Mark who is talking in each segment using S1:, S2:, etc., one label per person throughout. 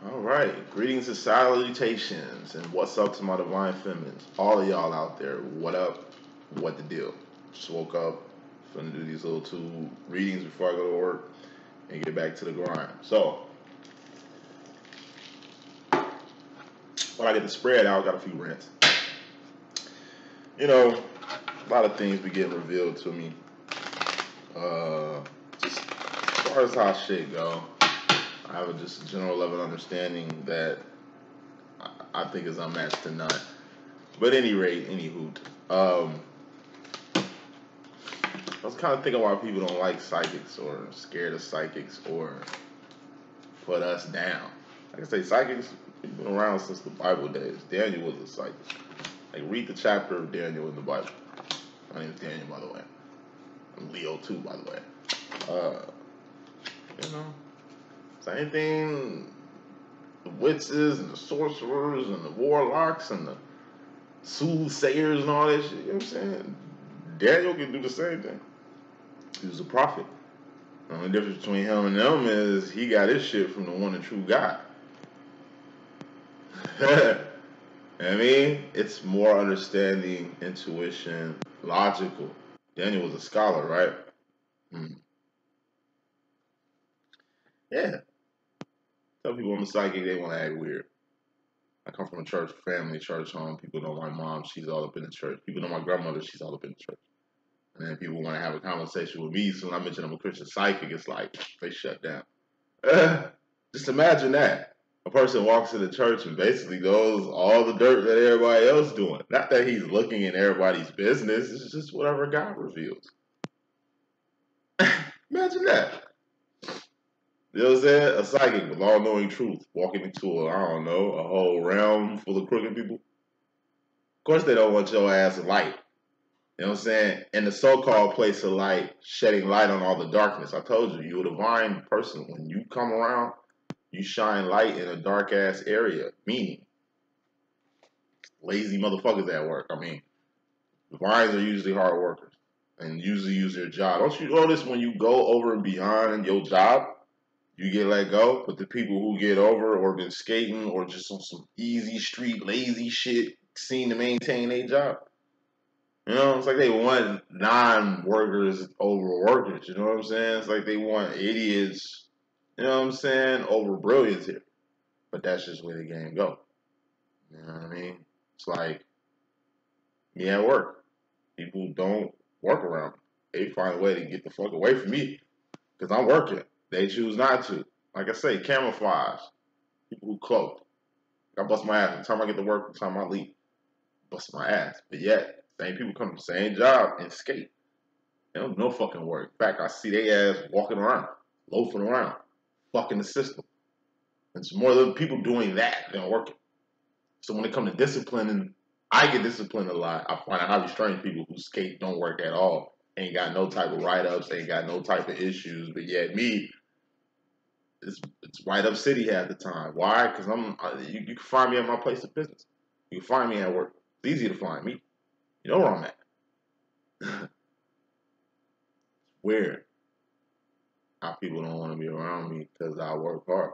S1: All right, greetings and salutations, and what's up to my divine feminines? All of y'all out there, what up? What the deal? Just woke up, finna do these little two readings before I go to work and get back to the grind. So, when I get the spread out, got a few rants. You know, a lot of things be getting revealed to me. Just as far as how shit go, I have just a general level understanding that I think is unmatched to none. But at any rate, any hoot. I was kind of thinking why people don't like psychics or scared of psychics or put us down. Like I say, psychics have been around since the Bible days. Daniel was a psychic. Like, read the chapter of Daniel in the Bible. My name is Daniel, by the way. I'm Leo, too, by the way. You know, same thing. The witches and the sorcerers and the warlocks and the soothsayers and all that shit. You know what I'm saying? Daniel can do the same thing. He was a prophet. The only difference between him and them is he got his shit from the one and true God. I mean, it's more understanding, intuition, logical. Daniel was a scholar, right? Yeah. Tell people I'm a psychic, they want to act weird. I come from a church family, church home. People know my mom, she's all up in the church. People know my grandmother, she's all up in the church. And then people want to have a conversation with me. So when I mention I'm a Christian psychic, it's like they shut down. Just imagine that. A person walks into church and basically goes all the dirt that everybody else doing. Not that he's looking in everybody's business. It's just whatever God reveals. Imagine that. You know what I'm saying? A psychic with all-knowing truth walking into a whole realm full of crooked people. Of course they don't want your ass light. You know what I'm saying? In the so-called place of light, shedding light on all the darkness. I told you, you're a divine person. When you come around, you shine light in a dark-ass area. Meaning, lazy motherfuckers at work. I mean, divines are usually hard workers and usually use their job. Don't you notice when you go over and beyond your job, you get let go? But the people who get over or been skating or just on some easy street, lazy shit, seem to maintain their job. You know, it's like they want non-workers over workers. You know what I'm saying? It's like they want idiots, you know what I'm saying, over brilliance here. But that's just where the game go. You know what I mean? It's like me at work. People don't work around me. They find a way to get the fuck away from me because I'm working. They choose not to. Like I say, camouflage. People who cloak. I bust my ass every time I get to work, every time I leave. Bust my ass. But yet, same people come to the same job and skate. They don't no fucking work. In fact, I see they ass walking around, loafing around, fucking the system. It's more of people doing that than working. So when it comes to disciplining, I get disciplined a lot. I find out how strange people who skate don't work at all. Ain't got no type of write-ups, ain't got no type of issues. But yet me, it's write-up city half the time. Why? Because you can find me at my place of business. You can find me at work. It's easy to find me. You know where I'm at. Weird how people don't want to be around me because I work hard.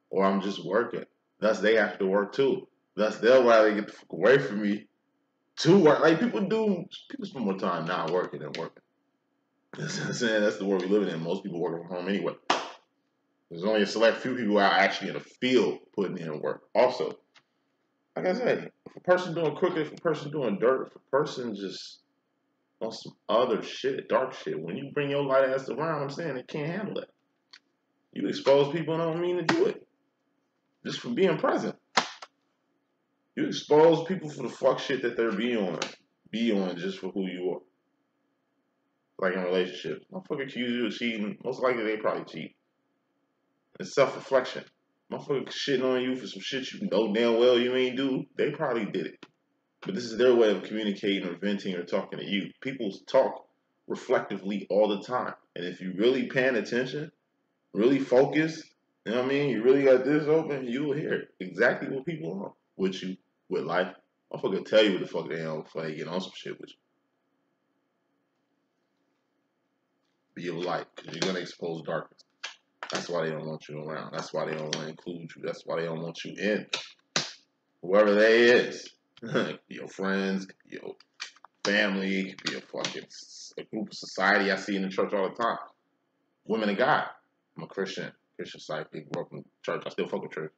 S1: Or I'm just working. Thus, they have to work too. Thus, they'll rather get the fuck away from me to work. Like, people spend more time not working than working. You know what I'm saying? That's the world we live in. Most people work from home anyway. There's only a select few people out actually in the field putting in work. Also, like I said, if a person doing crooked, if a person doing dirt, if a person just on some other shit, dark shit, when you bring your light ass around, I'm saying they can't handle it. You expose people and I don't mean to do it. Just for being present. You expose people for the fuck shit that they're be on just for who you are. Like in relationships. Motherfucker accuse you of cheating, most likely they probably cheat. It's self-reflection. Motherfucker shitting on you for some shit you know damn well you ain't do, they probably did it. But this is their way of communicating or venting or talking to you. People talk reflectively all the time. And if you really paying attention, really focus, you know what I mean? You really got this open, you will hear exactly what people want with you, with life. Motherfucker tell you what the fuck they on before they get on some shit with you. Be a light, because you're going to expose darkness. That's why they don't want you around. That's why they don't want to include you. That's why they don't want you in. Whoever they is. Your friends, your family, could be a group of society I see in the church all the time. Women of God. I'm a Christian psychic, grew up in church. I still fuck with church.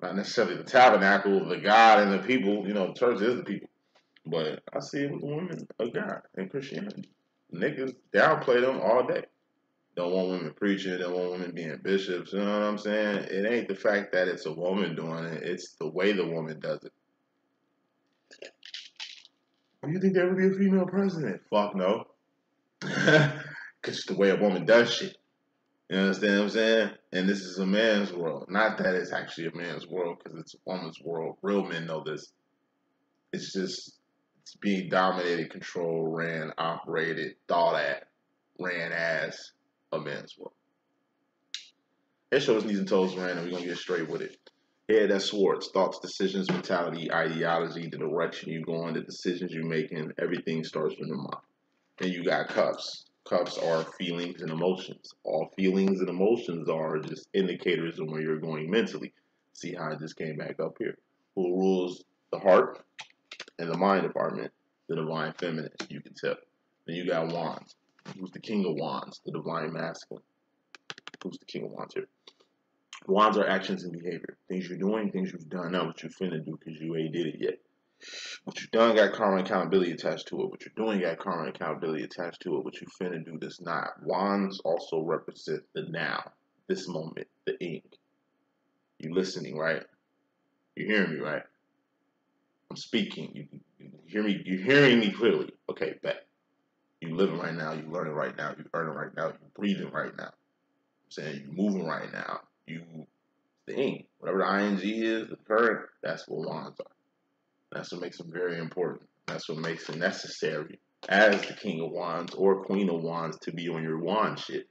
S1: Not necessarily the tabernacle, the God and the people. You know, the church is the people. But I see it with the women of God in Christianity. Niggas downplay them all day. Don't want women preaching, don't want women being bishops, you know what I'm saying? It ain't the fact that it's a woman doing it, it's the way the woman does it. Do you think there would be a female president? Fuck no. Because it's the way a woman does shit. You understand what I'm saying? And this is a man's world. Not that it's actually a man's world, because it's a woman's world. Real men know this. It's just, it's being dominated, controlled, ran, operated, thought at, ran as a man's world. It shows knees and toes ran, and we're going to get straight with it. Yeah, that's swords. Thoughts, decisions, mentality, ideology, the direction you going, the decisions you're making, everything starts from the mind. Then you got cups. Cups are feelings and emotions. All feelings and emotions are just indicators of where you're going mentally. See how I just came back up here. Who rules the heart and the mind department? The divine feminine, you can tell. Then you got wands. Who's the king of wands? The divine masculine. Who's the king of wands here? Wands are actions and behavior. Things you're doing, things you've done, not what you finna do because you ain't did it yet. What you done got karma and accountability attached to it. What you're doing got karma and accountability attached to it. What you finna do does not. Wands also represent the now, this moment, the ink. You listening, right? You hearing me, right? I'm speaking. You hear me? You're hearing me clearly. Okay, bet. You living right now. You learning right now. You earning right now. You breathing right now. I'm saying you moving right now. You the ing. Whatever the ing is, the current, that's what wands are. That's what makes them very important. That's what makes it necessary as the king of wands or queen of wands to be on your wand shit.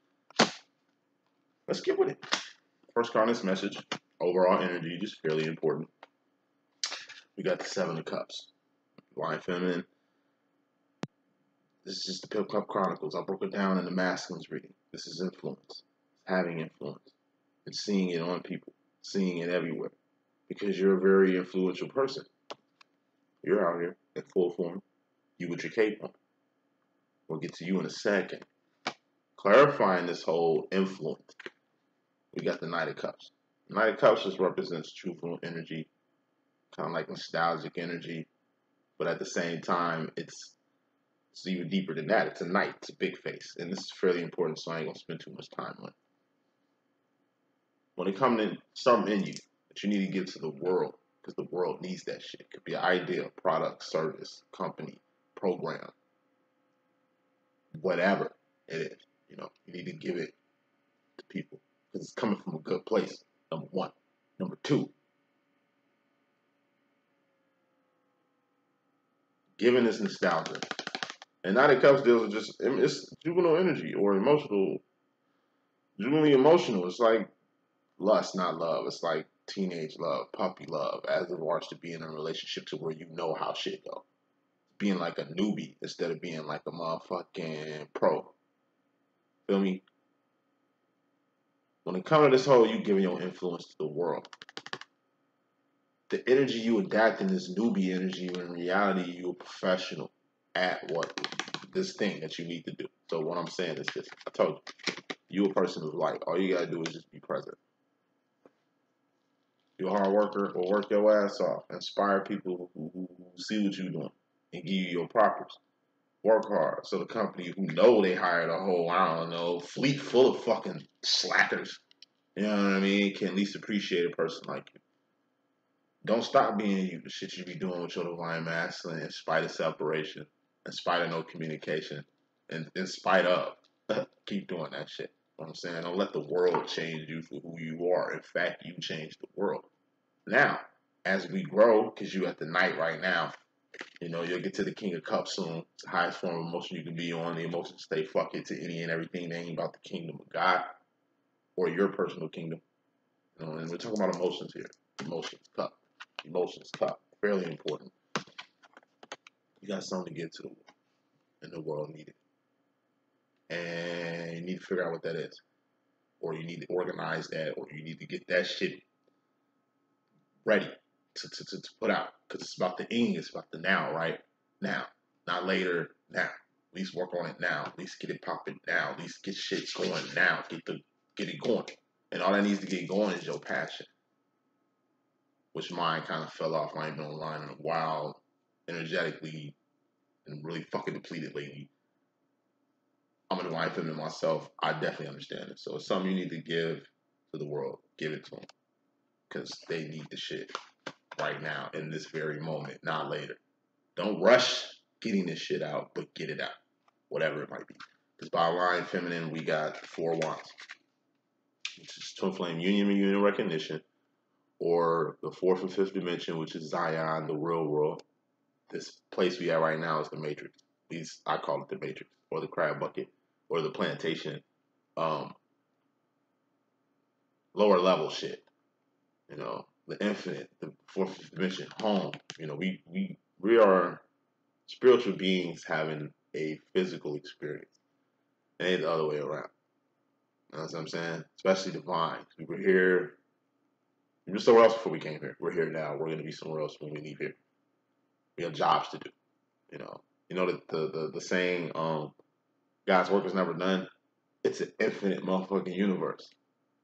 S1: Let's get with it. First card in this message, overall energy, just fairly important. We got the Seven of Cups. Divine feminine. This is just the Pip Cup Chronicles. I broke it down in the masculine's reading. This is influence. Having influence. And seeing it on people. Seeing it everywhere. Because you're a very influential person. You're out here in full form. You with your cape on. We'll get to you in a second. Clarifying this whole influence. We got the Knight of Cups. The Knight of Cups just represents truthful energy. Kind of like nostalgic energy. But at the same time, it's even deeper than that. It's a knight. It's a big face. And this is fairly important, so I ain't going to spend too much time on it. When it comes to something in you that you need to give to the world, because the world needs that shit. It could be an idea, product, service, company, program, whatever it is. You know, you need to give it to people because it's coming from a good place. Number one. Number two, giving is nostalgia. And Knight of Cups deals with just, it's juvenile energy or juvenile emotional. It's like lust, not love. It's like teenage love, puppy love, as it wants to be in a relationship to where you know how shit go. Being like a newbie instead of being like a motherfucking pro. Feel me? When it comes to this whole you giving your influence to the world, the energy you adapt in this newbie energy, when in reality you're a professional at what this thing that you need to do. So what I'm saying is this. I told you, a person who's like, all you gotta do is just be present. You're a hard worker or work your ass off. Inspire people who see what you're doing and give you your propers. Work hard so the company who know they hired a whole, I don't know, fleet full of fucking slackers, you know what I mean, can at least appreciate a person like you. Don't stop being you, the shit you be doing with your divine masculine in spite of separation, in spite of no communication, and in spite of. Keep doing that shit. You know what I'm saying? Don't let the world change you for who you are. In fact, you change the world. Now, as we grow, because you at the night right now, you know, you'll get to the King of Cups soon. It's the highest form of emotion you can be on. The emotions stay fuck it to any and everything that ain't about the kingdom of God or your personal kingdom. You know, and we're talking about emotions here. Emotions, cup. Emotions, cup. Fairly important. You got something to give to the world, and the world needs it. And you need to figure out what that is. or you need to organize that, or you need to get that shit ready to put out. Because it's about the ing, it's about the now, right? Now. Not later, now. At least work on it now. At least get it popping now. At least get shit going now. Get it going. And all that needs to get going is your passion. Which mine kind of fell off. I ain't been online in a while, energetically, and really fucking depleted lately. I'm a divine feminine myself. I definitely understand it. So it's something you need to give to the world. Give it to them. Because they need the shit right now, in this very moment, not later. Don't rush getting this shit out, but get it out. Whatever it might be. Because by line feminine, we got 4 wands. Which is twin flame union and union recognition. Or the 4th and 5th dimension, which is Zion, the real world. This place we at right now is the Matrix. I call it the Matrix, or the crab bucket, or the plantation. Lower level shit. You know, the infinite, the 4th dimension, home. You know, we are spiritual beings having a physical experience. It ain't the other way around. You know what I'm saying? Especially divine. We were here. We were somewhere else before we came here. We're here now. We're gonna be somewhere else when we leave here. We have jobs to do. You know the saying, God's work is never done. It's an infinite motherfucking universe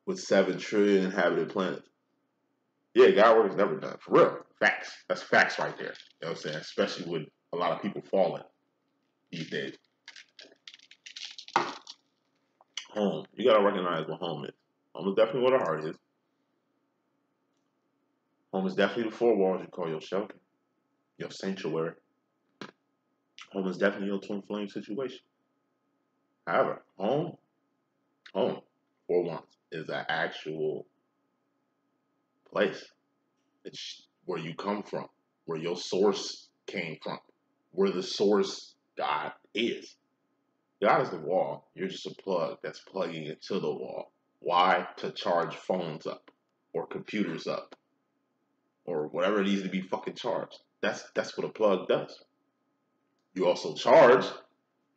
S1: with 7 trillion inhabited planets. Yeah, God's work is never done. For real. Facts. That's facts right there. You know what I'm saying? Especially with a lot of people falling these days. Home. You gotta recognize what home is. Home is definitely where the heart is. Home is definitely the 4 walls you call your shelter, your sanctuary. Home is definitely your twin flame situation. However, home, 4 wands, is an actual place. It's where you come from, where your source came from, where the source God is. God is the wall. You're just a plug that's plugging into the wall. Why? To charge phones up, or computers up, or whatever needs to be fucking charged. That's what a plug does. You also charge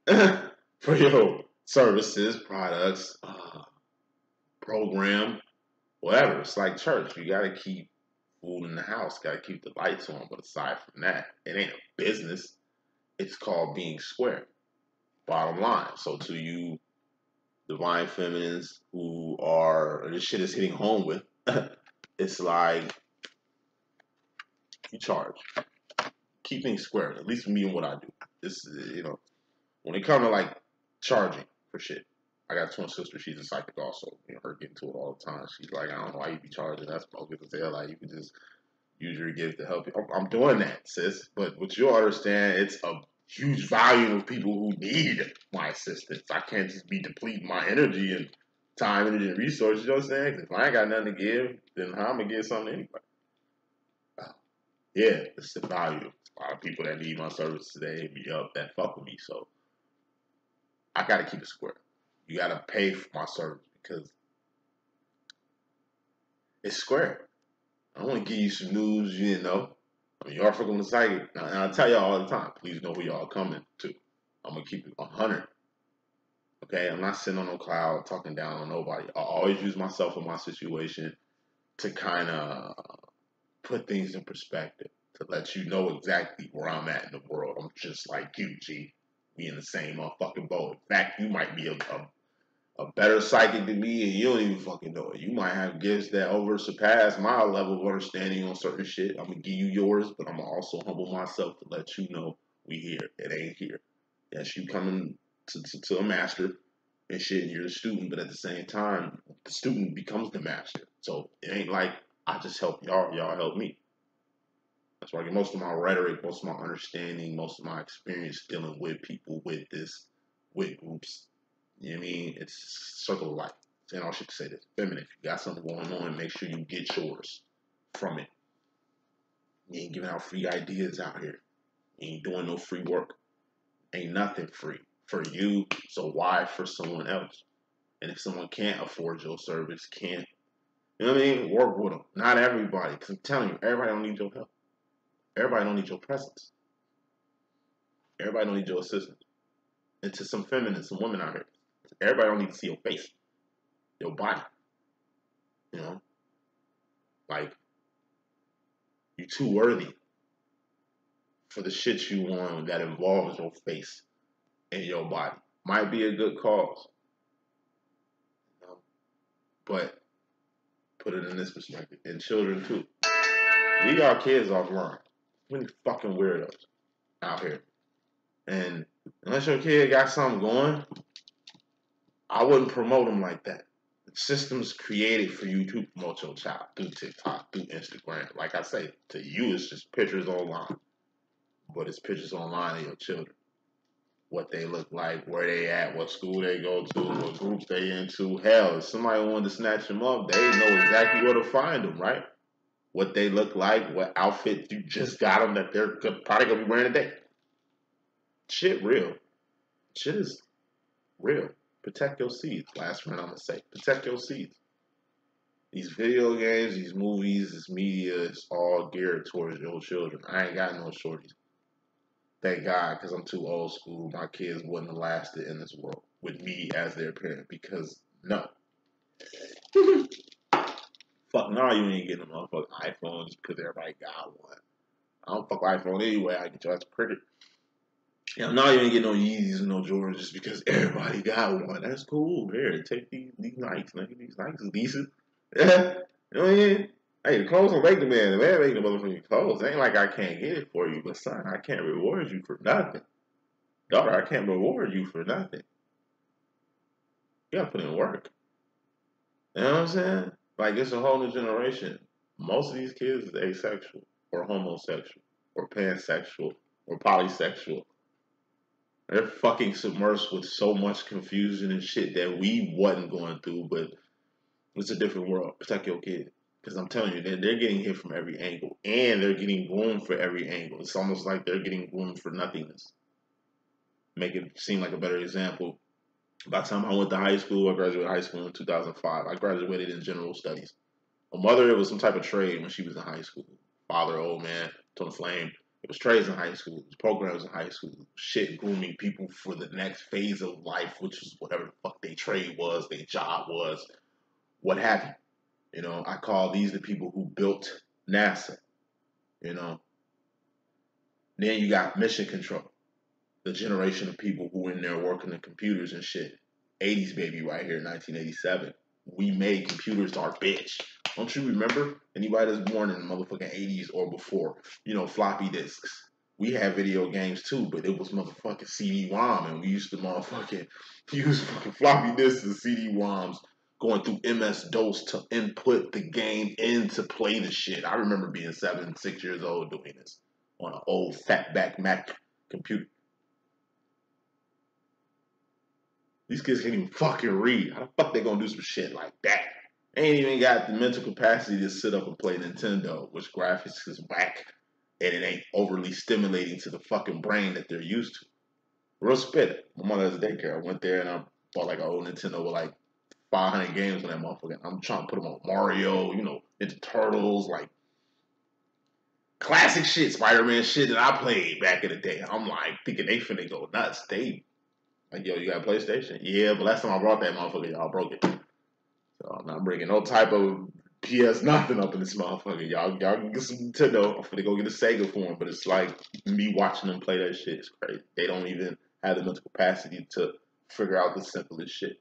S1: for your services, products, program, whatever. It's like church. You gotta keep food in the house. Gotta keep the lights on. But aside from that, it ain't a business. It's called being square. Bottom line. So to you divine feminines who are, this shit is hitting home with, it's like you charge. Keep things square. At least for me and what I do. This, when it comes to like charging for shit. I got a twin sister. She's a psychic also. Her getting to it all the time. She's like, I don't know why you be charging. That's bogus as hell. Like, you can just use your gift to help you. I'm doing that, sis. But what you'll understand, it's a huge volume of people who need my assistance. I can't just be depleting my energy and time, energy, and resources. You know what I'm saying? If I ain't got nothing to give, then how am I going to give something to anybody? Yeah, it's the value. A lot of people that need my services today hit me up that fuck with me. So I got to keep it square. You got to pay for my service because it's square. I want to give you some news you didn't know. I mean, y'all fucking with the psychic. And I tell y'all all the time, please know who y'all coming to. I'm going to keep it 100. Okay? I'm not sitting on no cloud talking down on nobody. I always use myself in my situation to kind of put things in perspective, to let you know exactly where I'm at in the world. I'm just like you, G. We in the same motherfucking boat. In fact, you might be a better psychic than me and you don't even fucking know it. You might have gifts that surpass my level of understanding on certain shit. I'm going to give you yours, but I'm going to also humble myself to let you know we here. It ain't here. Yes, you coming to a master and shit, and you're the student, but at the same time, the student becomes the master. So it ain't like I just help y'all help me. That's why I get most of my rhetoric, most of my understanding, most of my experience dealing with people with groups. You know what I mean? It's circle of life. And I should say this. Feminine, if you got something going on, make sure you get yours from it. You ain't giving out free ideas out here. You ain't doing no free work. Ain't nothing free for you, so why for someone else? And if someone can't afford your service, you know what I mean? Work with them. Not everybody, because I'm telling you, everybody don't need your help. Everybody don't need your presence. Everybody don't need your assistance. And to some feminists, some women out here, everybody don't need to see your face. your body. You know, like you're too worthy for the shit you want that involves your face and your body. Might be a good cause, you know, but put it in this perspective. And children too. Leave y'all kids offline. Too many fucking weirdos out here. And unless your kid got something going, I wouldn't promote them like that. The system's created for you to promote your child through TikTok, through Instagram. Like I say, to you, it's just pictures online. But it's pictures online of your children. What they look like, where they at, what school they go to, what groups they into. Hell, if somebody wanted to snatch them up, they know exactly where to find them, right? What they look like, what outfit you just got them that they're probably going to be wearing today. Shit real. Shit is real. Protect your seeds. Last one I'm going to say. Protect your seeds. These video games, these movies, this media is all geared towards your children. I ain't got no shorties. Thank God, because I'm too old school. My kids wouldn't have lasted in this world with me as their parent. Because, no. Fuck, no, you ain't getting them motherfucking iPhones because everybody got one. I don't fuck with iPhone anyway. I get your ass cricket. Yeah, now you ain't getting no Yeezys and no Jordans just because everybody got one. That's cool. Here, take these Nikes. These Nikes is decent. Yeah. You know what I mean? Hey, the clothes don't make the man. The man make the motherfucking clothes. It ain't like I can't get it for you, but son, I can't reward you for nothing. Daughter, I can't reward you for nothing. You gotta put in work. You know what I'm saying? Like, it's a whole new generation. Most of these kids is asexual, or homosexual, or pansexual, or polysexual. They're fucking submersed with so much confusion and shit that we wasn't going through, but it's a different world. Protect your kid. Because I'm telling you, they're getting hit from every angle. And they're getting groomed for every angle. It's almost like they're getting groomed for nothingness. Make it seem like a better example. By the time I went to high school, I graduated high school in 2005. I graduated in general studies. My mother, it was some type of trade when she was in high school. Father, old man, twin flame. It was trades in high school. It was programs in high school. Shit, grooming people for the next phase of life, which is whatever the fuck their trade was, their job was, what have you. You know, I call these the people who built NASA. You know. Then you got mission control. The generation of people who in there working the computers and shit. 80s baby right here, 1987. We made computers our bitch. Don't you remember? Anybody that's born in the motherfucking 80s or before, you know, floppy disks. We had video games too, but it was motherfucking CD-ROM, and we used to motherfucking use fucking floppy disks and CD-ROMs going through MS-DOS to input the game in to play the shit. I remember being 7, 6 years old doing this on an old fatback Mac computer. These kids can't even fucking read. How the fuck they gonna do some shit like that? They ain't even got the mental capacity to sit up and play Nintendo, which graphics is whack, and it ain't overly stimulating to the fucking brain that they're used to. Real spit. My mother has a daycare. I went there and I bought like an old Nintendo with like 500 games on that motherfucker. I'm trying to put them on Mario, you know, Ninja Turtles, like classic shit, Spider-Man shit that I played back in the day. I'm like thinking they finna go nuts. They like, yo, you got a PlayStation? Yeah, but last time I brought that motherfucker, y'all broke it. So I'm not bringing no type of PS nothing up in this motherfucker. Y'all can get some Nintendo. I'm finna go get a Sega for them, but it's like me watching them play that shit is crazy. They don't even have the mental capacity to figure out the simplest shit.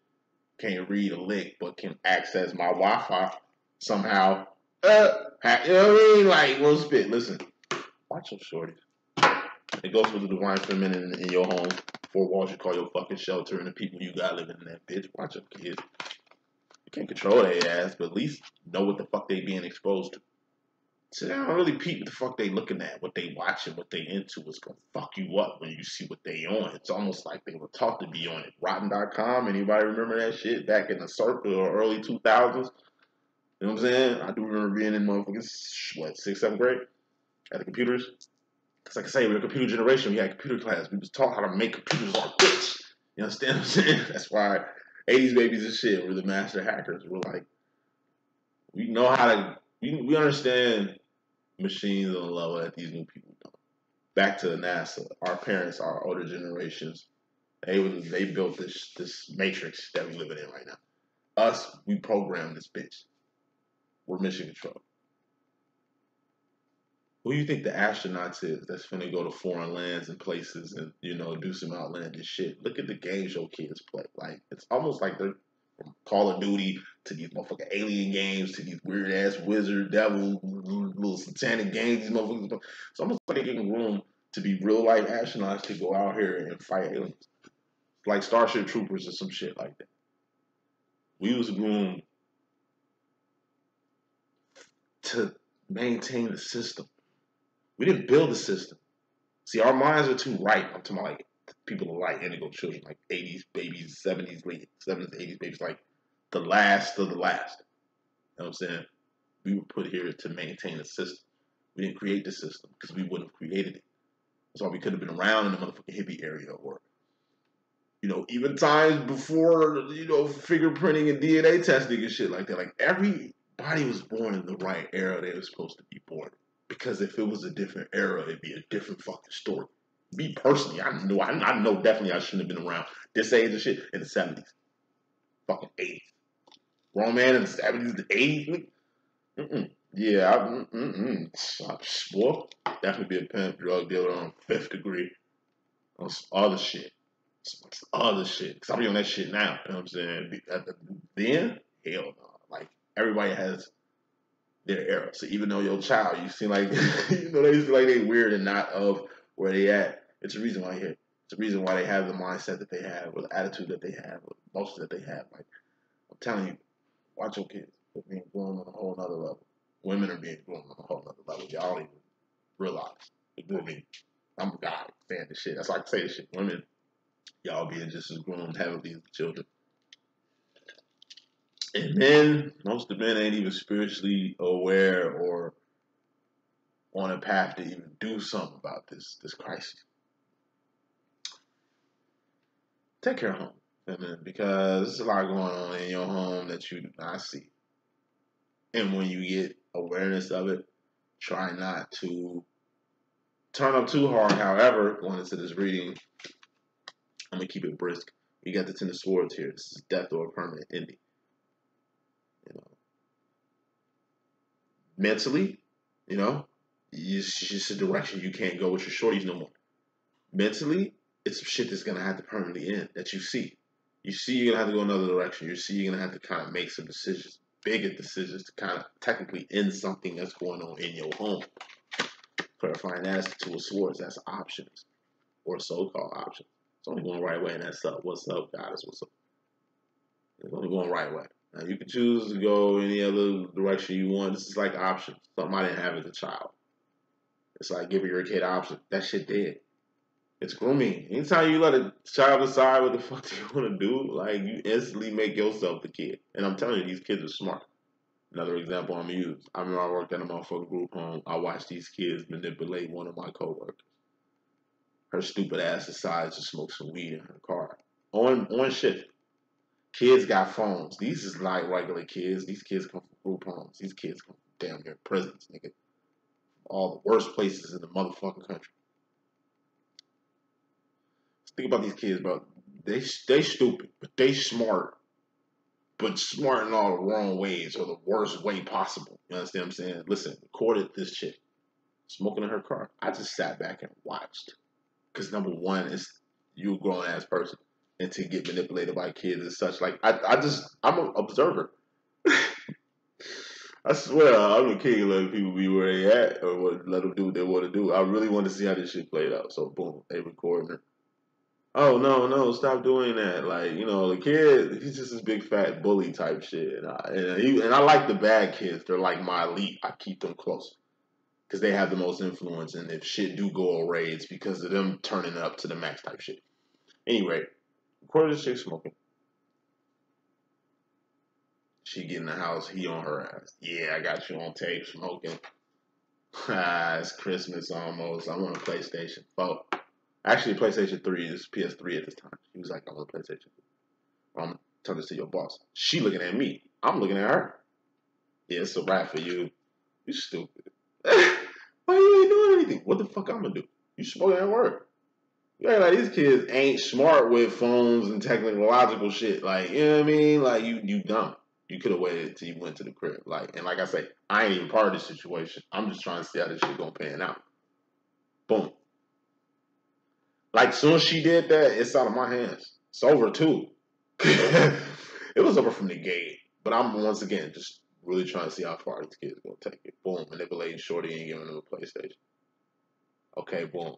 S1: Can't read a link, but can access my Wi-Fi somehow. You know what I mean? Like, real spit. Listen, watch your shorties. It goes with the divine feminine in your home. 4 walls you call your fucking shelter, and the people you got living in that bitch. Watch your kids. You can't control their ass, but at least know what the fuck they being exposed to. So they don't really peep what the fuck they looking at, what they watching, what they into. It's gonna fuck you up when you see what they on. It's almost like they were taught to be on it. Rotten.com, anybody remember that shit back in the circle or early 2000s? You know what I'm saying? I do remember being in motherfucking, 6th, 7th grade at the computers. Because like I say, we're a computer generation. We had computer class. We was taught how to make computers our bitch. You understand what I'm saying? That's why 80s babies and shit were the master hackers. We're like, we know how to, we understand machines on a level that these new people don't. Back to NASA. Our parents, our older generations, they built this matrix that we living in right now. Us, we program this bitch. We're mission control. Who do you think the astronauts is that's finna go to foreign lands and places and, you know, do some outlandish shit? Look at the games your kids play. Like, it's almost like they're from Call of Duty to these motherfucking alien games to these weird ass wizard, devil, little satanic games. These motherfuckers. It's almost like they're getting room to be real life astronauts to go out here and fight aliens. Like Starship Troopers or some shit like that. We was groomed to maintain the system. We didn't build the system. See, our minds are too ripe. I'm talking about like people are like indigo children, like 80s babies, 70s, late 70s, 80s babies, like the last of the last. You know what I'm saying? We were put here to maintain the system. We didn't create the system because we wouldn't have created it. That's why we could have been around in the motherfucking hippie area or, you know, even times before, you know, fingerprinting and DNA testing and shit like that. Like everybody was born in the right era they were supposed to be born. Because if it was a different era, it'd be a different fucking story. Me personally, I know definitely I shouldn't have been around this age of shit in the 70s. Fucking 80s. Grown man in the 70s, the 80s. Yeah, boy, definitely be a pimp, drug dealer on 5th degree. On some other shit. Some other shit. Cause I be on that shit now. You know what I'm saying? Then, hell no. Like, everybody has their era. So even though your child, you seem like, you know, they seem like they weird and not of where they at. It's a reason why you're here. It's a reason why they have the mindset that they have, or the attitude that they have, or the emotions that they have. Like, I'm telling you, watch your kids. They're being grown on a whole nother level. Women are being grown on a whole nother level. Y'all don't even realize. I mean, I'm a guy saying this shit. That's why I can say this shit. Women, y'all being just as grown heavily as the children. And men, most of the men ain't even spiritually aware or on a path to even do something about this crisis. Take care of home, women, because there's a lot going on in your home that you do not see. And when you get awareness of it, try not to turn up too hard. However, going into this reading, I'm going to keep it brisk. You got the Ten of Swords here. This is death or a permanent ending. You know, mentally, you know, it's just a direction you can't go with your shorties no more. Mentally, it's some shit that's gonna have to permanently end that you see. You see you're gonna have to go another direction. You see you're gonna have to kind of make some decisions, bigger decisions to kind of technically end something that's going on in your home. Clarifying that as the Two of Swords, that's options, or so-called options. It's only going the right way, and that's up. What's up, guys? What's up? It's only going the right way. Now, you can choose to go any other direction you want. This is like options. Something I didn't have as a child. It's like giving your kid options. That shit dead. It's grooming. Anytime you let a child decide what the fuck they want to do, like, you instantly make yourself the kid. And I'm telling you, these kids are smart. Another example I'm going to use. I remember I worked at a motherfucking group home. I watched these kids manipulate one of my coworkers. Her stupid ass decides to smoke some weed in her car. On shift. Kids got phones. These is not regular kids. These kids come from group homes. These kids come from damn near prisons, nigga. All the worst places in the motherfucking country. Think about these kids, bro. They stupid, but they smart. But smart in all the wrong ways or the worst way possible. You understand what I'm saying? Listen, recorded this chick smoking in her car. I just sat back and watched. Because number one, is you a grown ass person. And to get manipulated by kids and such. Like, I'm an observer. I swear, I'm the king of letting people be where they at or let them do what they want to do. I really want to see how this shit played out. So, boom, they recording her. Oh, no, stop doing that. Like, you know, the kid, he's just this big fat bully type shit. And I like the bad kids. They're like my elite. I keep them close. Because they have the most influence. And if shit do go awry, it's because of them turning up to the max type shit. Anyway, recorded this chick smoking. She get in the house, he on her ass. Yeah, I got you on tape smoking. It's Christmas almost. I want a PlayStation 4. Actually, PlayStation 3 is PS3 at this time. He was like, I want a PlayStation 4. I'm going to turn this to your boss. She looking at me. I'm looking at her. Yeah, it's a wrap for you. You stupid. Why you ain't doing anything? What the fuck I'm going to do? You smoking at work. Yeah, like these kids ain't smart with phones and technological shit. Like, you know what I mean? Like you dumb. You could have waited till you went to the crib. Like, and like I say, I ain't even part of this situation. I'm just trying to see how this shit gonna pan out. Boom. Like, soon as she did that, it's out of my hands. It's over too. It was over from the gate. But I'm once again just really trying to see how far these kids gonna take it. Boom, manipulating shorty and giving them a PlayStation. Okay, boom.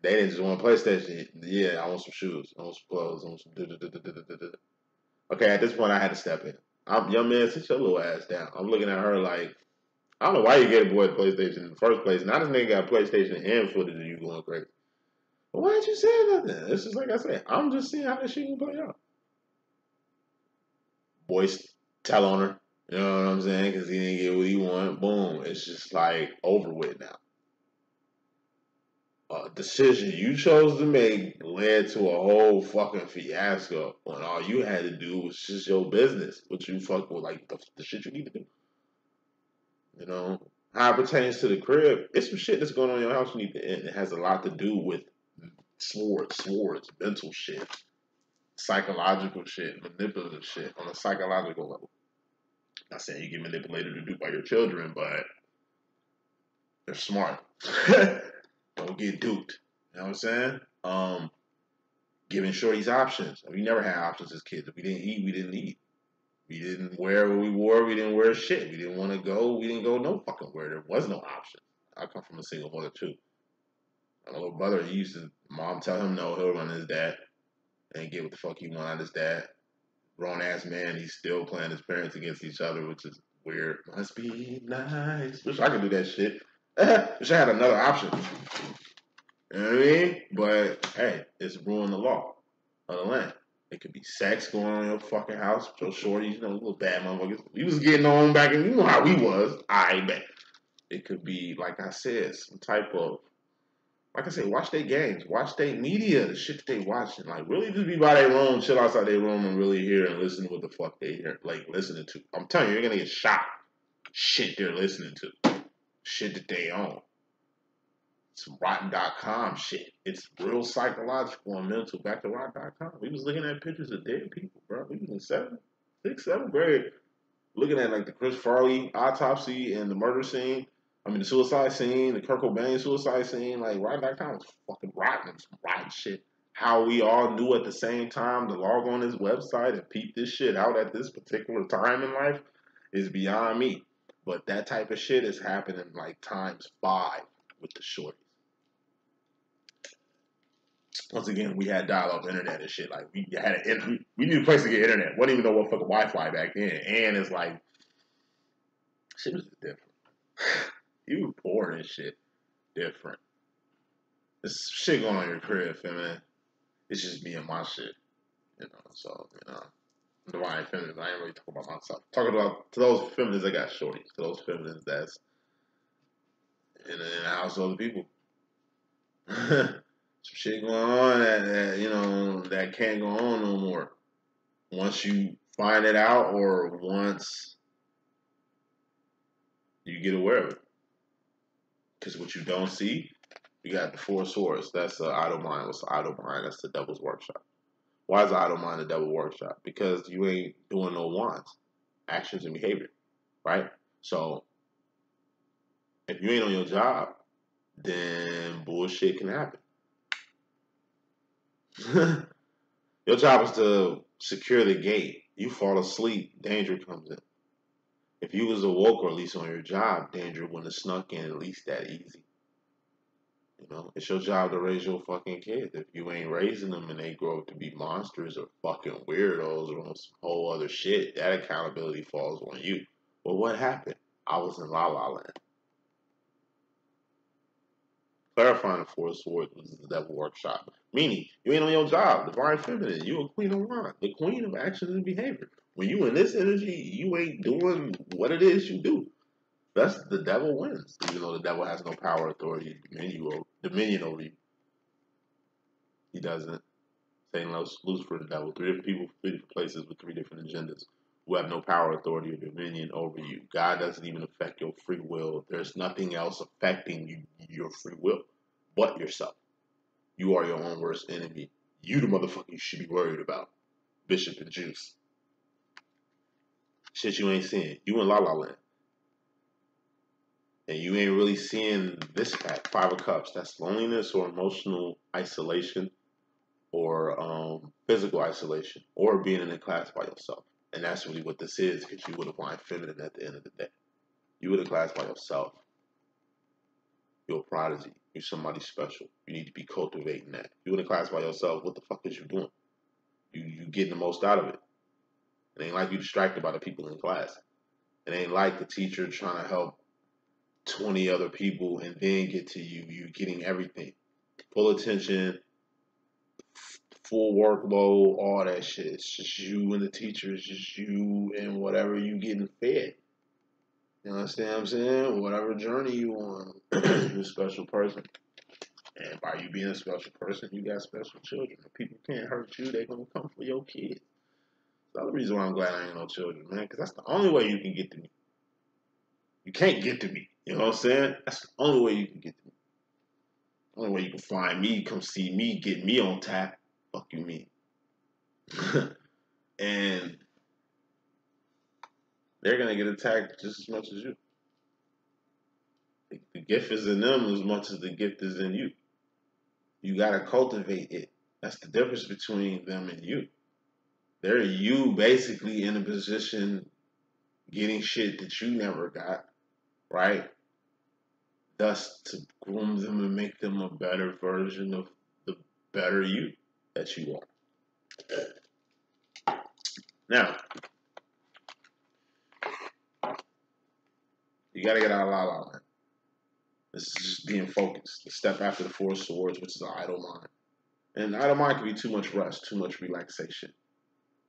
S1: They didn't just want a PlayStation. Yeah, I want some shoes. I want some clothes. I want some. Okay, at this point, I had to step in. I'm young man, sit your little ass down. I'm looking at her like, I don't know why you gave a boy a PlayStation in the first place. Now this nigga got a PlayStation and footage of you going crazy. But why didn't you say nothing? It's just like I said. I'm just seeing how this shit can play out. Boys tell on her. You know what I'm saying? Because he didn't get what he wanted. Boom. It's just like over with now. A decision you chose to make led to a whole fucking fiasco when all you had to do was just your business, what you fuck with, like the shit you need to do. You know, how it pertains to the crib, it's some shit that's going on in your house you need to end. It has a lot to do with swords, mental shit, psychological shit, manipulative shit on a psychological level. Not saying you get manipulated to do by your children, but they're smart. Don't get duped. You know what I'm saying? Giving shorties options. We never had options as kids. If we didn't eat, we didn't eat. We didn't wear what we wore. We didn't wear shit. We didn't want to go. We didn't go no fucking where. There was no option. I come from a single mother too. My little brother, he used to, mom tell him no, he'll run his dad and get what the fuck he want out of his dad. Grown ass man, he's still playing his parents against each other, which is weird. Must be nice. Wish I could do that shit. Wish I had another option. You know what I mean? But hey, it's ruining the law of the land. It could be sex going on in your fucking house with your shorties, you know, little bad motherfuckers. We was getting on back and you know how we was. I bet. It could be, like I said, some type of, like I said, watch their games, watch their media, the shit that they watching. Like, really just be by their room, chill outside their room and really hear and listen to what the fuck they hear, like, listening to. I'm telling you, you're gonna get shot. Shit they're listening to. Shit that they own. Some rotten.com shit. It's real psychological and mental. Back to rotten.com. We was looking at pictures of dead people, bro. We was in 7th grade. Looking at like the Chris Farley autopsy and the murder scene. I mean the suicide scene, the Kurt Cobain suicide scene. Like rotten.com was fucking rotten. Some rotten shit. How we all knew at the same time to log on this website and peep this shit out at this particular time in life is beyond me. But that type of shit is happening like times 5 with the shorties. Once again, we had dial-up internet and shit. Like we had we needed a place to get internet. We didn't even know what fucking Wi-Fi back then. And it's like shit was different. You were poor and shit. Different. There's shit going on in your crib, man. It's just me and my shit. You know, so, you know. Divine feminines. I ain't really talking about myself. Talking about to those feminists that got shorties. To those feminists that's in the house of other people. Some shit going on that, you know, that can't go on no more. Once you find it out or once you get aware of it. Because what you don't see, you got the 4 swords. That's the idle mind. What's the idle mind? That's the devil's workshop. Why is the idle mind the devil's workshop? Because you ain't doing no wants, actions and behavior, right? So if you ain't on your job, then bullshit can happen. Your job is to secure the gate. You fall asleep, danger comes in. If you was awoke or at least on your job, danger wouldn't have snuck in at least that easy. You know, it's your job to raise your fucking kids. If you ain't raising them and they grow up to be monsters or fucking weirdos or on some whole other shit, that accountability falls on you. But what happened? I was in La La Land. Clarifying the 4 swords was the devil workshop. Meaning, you ain't on your job. Divine feminine. You a queen of wine. The queen of actions and behavior. When you in this energy, you ain't doing what it is you do. That's the devil wins. Even though the devil has no power, authority, dominion over you. He doesn't. Satan, Lucifer, the devil. 3 different people, 3 different places with 3 different agendas who have no power, authority, or dominion over you. God doesn't even affect your free will. There's nothing else affecting your free will but yourself. You are your own worst enemy. You the motherfucker you should be worried about. Bishop and Juice. Shit you ain't seeing. You in La La Land. And you ain't really seeing this pack, Five of Cups. That's loneliness or emotional isolation or physical isolation or being in a class by yourself. And that's really what this is, because you would have wanted feminine at the end of the day. You in a class by yourself. You're a prodigy. You're somebody special. You need to be cultivating that. You in a class by yourself, what the fuck is you doing? You getting the most out of it. It ain't like you distracted by the people in class. It ain't like the teacher trying to help 20 other people and then get to you. You getting everything. Full attention, full workload, all that shit. It's just you and the teacher. It's just you and whatever you getting fed. You understand what I'm saying? Whatever journey you on, you're a special person. And by you being a special person, you got special children. If people can't hurt you, they're going to come for your kids. That's the reason why I'm glad I ain't no children, man, because that's the only way you can get to me. You can't get to me. You know what I'm saying? That's the only way you can get to me. The only way you can find me, come see me, get me on tap. Fuck you mean? And they're going to get attacked just as much as you. The gift is in them as much as the gift is in you. You got to cultivate it. That's the difference between them and you. They're you basically in a position getting shit that you never got, right? Thus, to groom them and make them a better version of the better you that you are. Now, you got to get out of La La Land. This is just being focused. The step after the Four Swords, which is an idle mind. And idle mind can be too much rest, too much relaxation,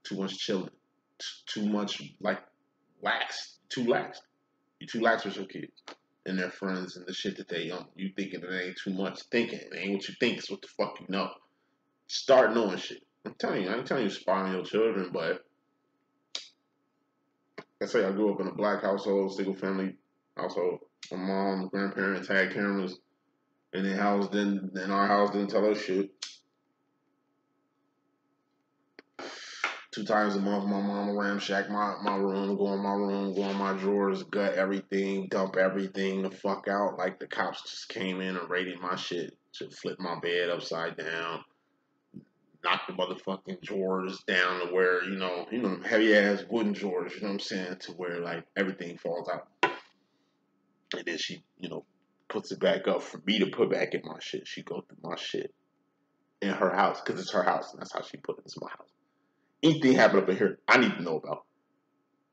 S1: too much chilling, too much like lax, too lax. You're too lax with your kids and their friends and the shit that they own. You thinking it ain't too much thinking. It ain't what you think, it's what the fuck you know. Start knowing shit. I'm telling you, I ain't telling you to spy on your children, but I say I grew up in a black household, single family household. My mom, grandparents had cameras in their house, then in our house didn't tell us shit. 2 times a month, my mom will ramshack my room, go in my drawers, gut everything, dump everything the fuck out. Like the cops just came in and raided my shit. Should flip my bed upside down, knock the motherfucking drawers down to where, you know, heavy ass wooden drawers, you know what I'm saying, to where like everything falls out. And then she, puts it back up for me to put back in my shit. She go through my shit in her house, because it's her house, and that's how she put it. It's my house. Anything happened up in here, I need to know about.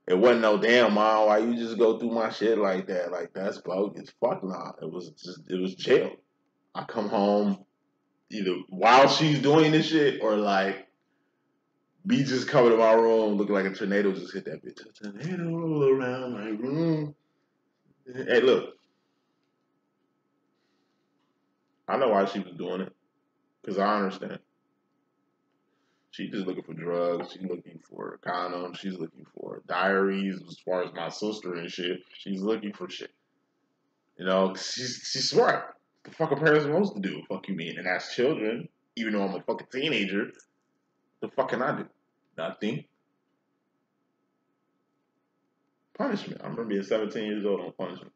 S1: It wasn't no damn mom, why you just go through my shit like that? Like, that's bogus. Fuck nah. It was jail. I come home either while she's doing this shit or like me just coming to my room looking like a tornado just hit that bitch. A tornado roll around my room. Hey, look. I know why she was doing it. Because I understand. She's just looking for drugs. She's looking for condoms. She's looking for diaries as far as my sister and shit. She's looking for shit. She's smart. The fuck are parents supposed to do? Fuck you mean? And as children, even though I'm a fucking teenager, the fuck can I do? Nothing. Punishment. I remember being 17 years old on punishment.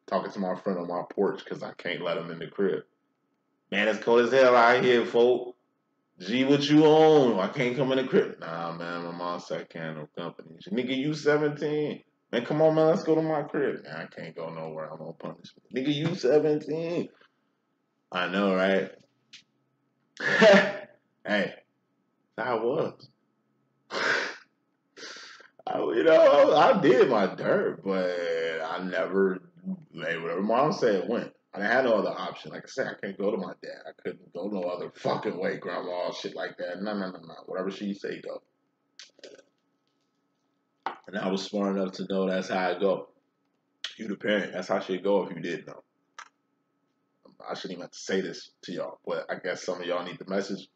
S1: Talking to my friend on my porch because I can't let him in the crib. Man, it's cold as hell out here, folk. G, what you on? I can't come in the crib. Nah, man, my mom said I can't no company. Nigga, you 17. Man, come on, man, let's go to my crib. Man, I can't go nowhere. I'm on punishment. Nigga, you 17. I know, right? Hey, I was. I did my dirt, but I never, like, whatever mom said went. I didn't have no other option. Like I said, I can't go to my dad. I couldn't go no other fucking way, grandma, shit like that. No. Whatever she say, go. And I was smart enough to know that's how it go. You the parent, that's how shit go if you didn't know. I shouldn't even have to say this to y'all, but I guess some of y'all need the message.